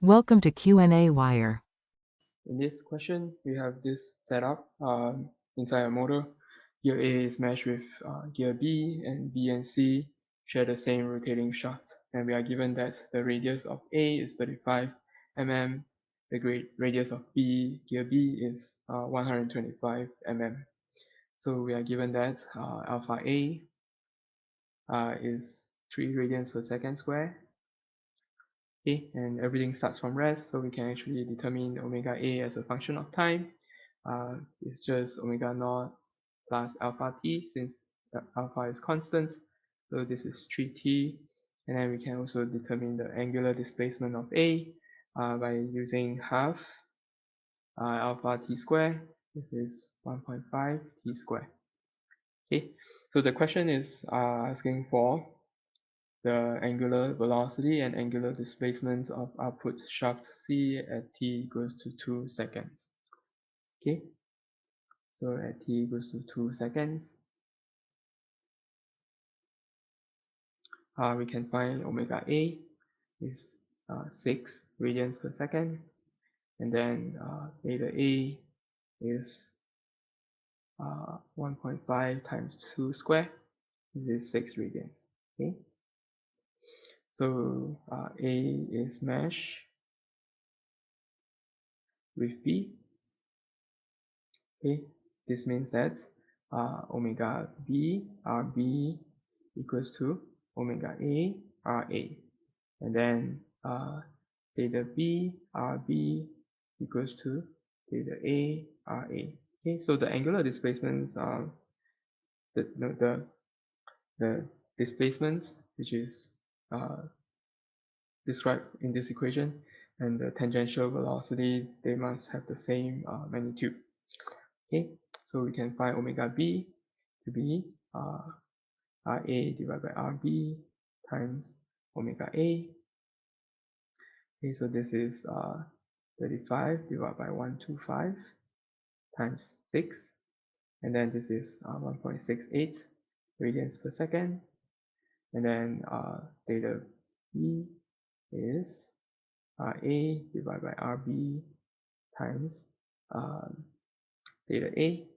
Welcome to qnawire. In this question, we have this setup inside a motor. Gear A is meshed with gear B, and B and C share the same rotating shaft. And we are given that the radius of A is 35 mm, the radius of gear B is 125 mm. So we are given that alpha A is 3 radians per second square. Okay, and everything starts from rest, so we can actually determine omega A as a function of time. It's just omega naught plus alpha t, since alpha is constant, so this is 3t. And then we can also determine the angular displacement of A by using half alpha t square. This is 1.5 t square. Okay, so the question is asking for the angular velocity and angular displacement of output shaft C at t equals to 2 seconds. Okay, so at t equals to 2 seconds, we can find omega A is 6 radians per second, and then beta A is 1.5 times 2 square. This is 6 radians. Okay, so A is meshed with B. Okay, this means that omega B RB equals to omega A RA, and then theta B RB equals to theta A RA. Okay, so the angular displacements the displacements which is described in this equation, and the tangential velocity, they must have the same magnitude. Okay, so we can find omega B to be RA divided by RB times omega A. Okay, so this is 35 divided by 125 times 6, and then this is 1.68 radians per second, and then theta B is RA divided by RB times theta A.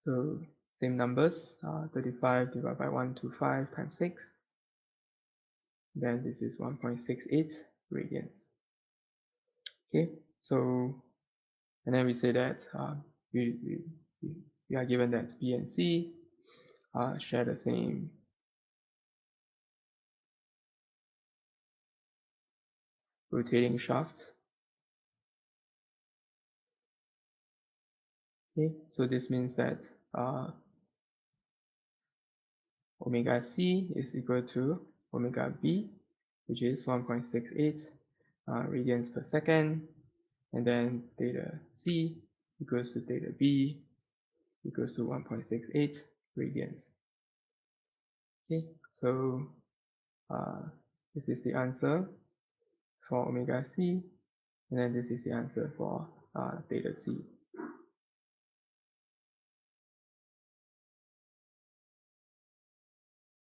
So same numbers, 35 divided by 125 times 6. Then this is 1.68 radians. Okay, so, and then we say that we are given that B and C share the same rotating shaft. Okay, so this means that omega C is equal to omega B, which is 1.68 radians per second, and then theta C equals to theta B equals to 1.68 radians. Okay, so this is the answer for omega C, and then this is the answer for theta C.